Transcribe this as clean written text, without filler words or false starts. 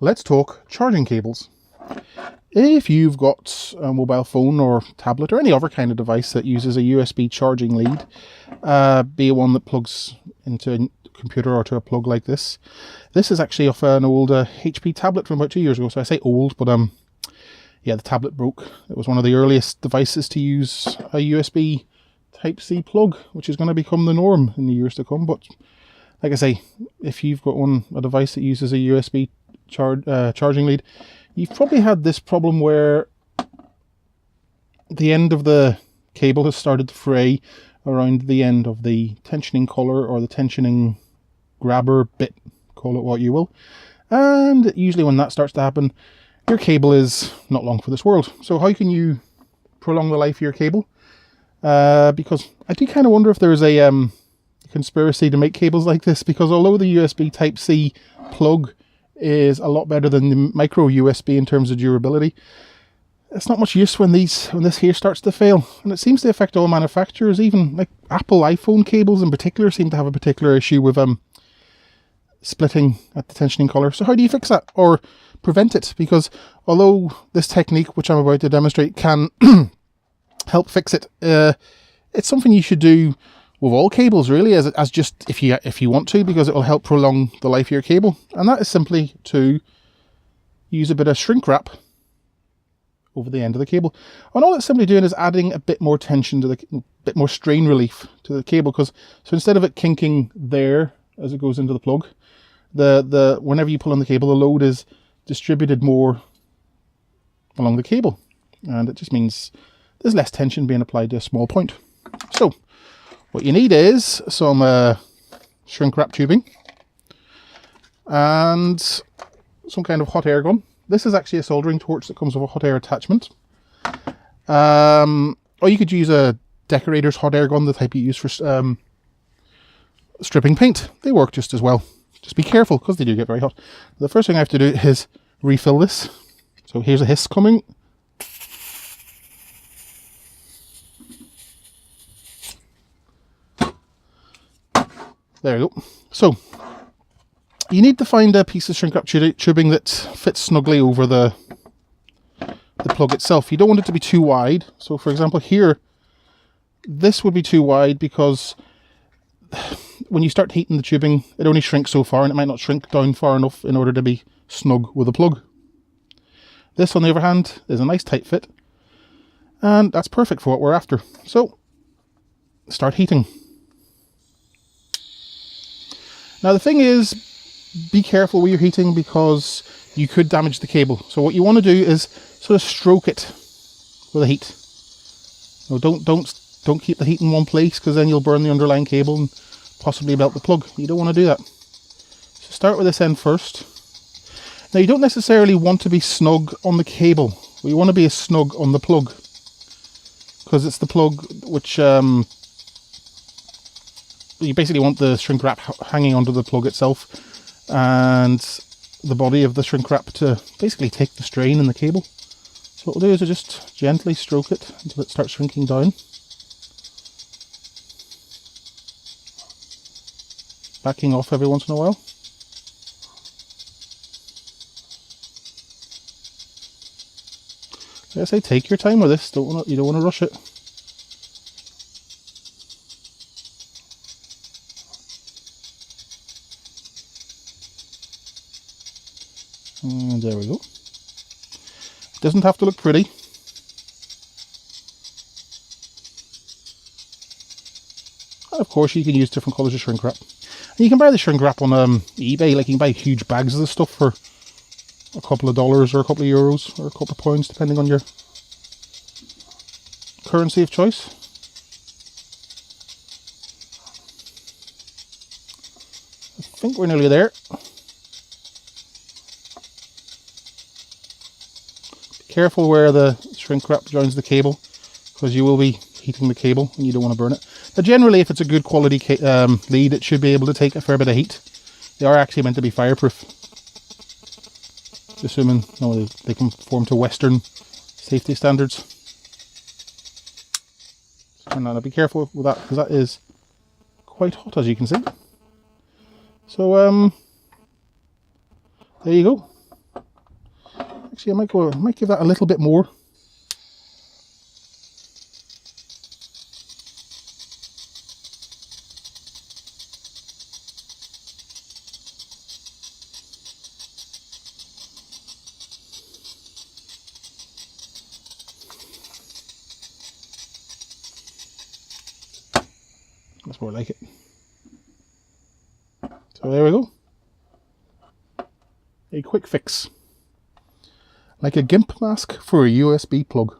let's talk charging cables. If you've got a mobile phone or tablet or any other kind of device that uses a USB charging lead, be it one that plugs into a computer or to a plug like this. This is actually off an old HP tablet from about 2 years ago, so I say old, but yeah, the tablet broke. It was one of the earliest devices to use a USB Type-C plug, which is going to become the norm in the years to come. But like I say, if you've got a device that uses a USB charging lead, you've probably had this problem where the end of the cable has started to fray around the end of the tensioning collar or the tensioning grabber bit, call it what you will. And usually when that starts to happen, your cable is not long for this world. So how can you prolong the life of your cable? Because I do kind of wonder if there's a conspiracy to make cables like this, because although the USB Type-C plug is a lot better than the micro USB in terms of durability, it's not much use when this here starts to fail. And it seems to affect all manufacturers, even like Apple iPhone cables in particular seem to have a particular issue with splitting at the tensioning collar. So how do you fix that or prevent it? Because although this technique, which I'm about to demonstrate, can help fix it, it's something you should do with all cables really, as just if you want to, because it will help prolong the life of your cable. And that is simply to use a bit of shrink wrap over the end of the cable. And all it's simply doing is adding a bit more tension to bit more strain relief to the cable, because so instead of it kinking there as it goes into the plug, whenever you pull on the cable, the load is distributed more along the cable, and it just means there's less tension being applied to a small point. So what you need is some shrink wrap tubing and some kind of hot air gun. This is actually a soldering torch that comes with a hot air attachment. Or you could use a decorator's hot air gun, the type you use for stripping paint. They work just as well. Just be careful, because they do get very hot. The first thing I have to do is refill this. So here's a hiss coming. There you go. So you need to find a piece of shrink wrap tubing that fits snugly over the plug itself. You don't want it to be too wide. So for example here, this would be too wide because when you start heating the tubing, it only shrinks so far, and it might not shrink down far enough in order to be snug with the plug. This, on the other hand, is a nice tight fit, and that's perfect for what we're after. So start heating. Now the thing is, be careful with your heating, because you could damage the cable. So what you want to do is sort of stroke it with the heat. No, don't keep the heat in one place, because then you'll burn the underlying cable and possibly melt the plug. You don't want to do that. So start with this end first. Now you don't necessarily want to be snug on the cable. You want to be as snug on the plug, because it's the plug which you basically want the shrink wrap hanging onto the plug itself, and the body of the shrink wrap to basically take the strain in the cable. So what we'll do is we'll just gently stroke it until it starts shrinking down. Backing off every once in a while. Like I say, take your time with this. You don't want to rush it. And there we go. It doesn't have to look pretty. And of course you can use different colours of shrink wrap. And you can buy the shrink wrap on eBay. Like, you can buy huge bags of this stuff for a couple of dollars or a couple of euros or a couple of pounds, depending on your currency of choice. I think we're nearly there. Be careful where the shrink wrap joins the cable, because you will be heating the cable and you don't want to burn it. But generally, if it's a good quality lead, it should be able to take a fair bit of heat. They are actually meant to be fireproof, assuming they conform to Western safety standards. And now be careful with that, because that is quite hot, as you can see. So there you go. Actually, I might give that a little bit more. That's more like it. So there we go. A quick fix. Like a GIMP mask for a USB plug.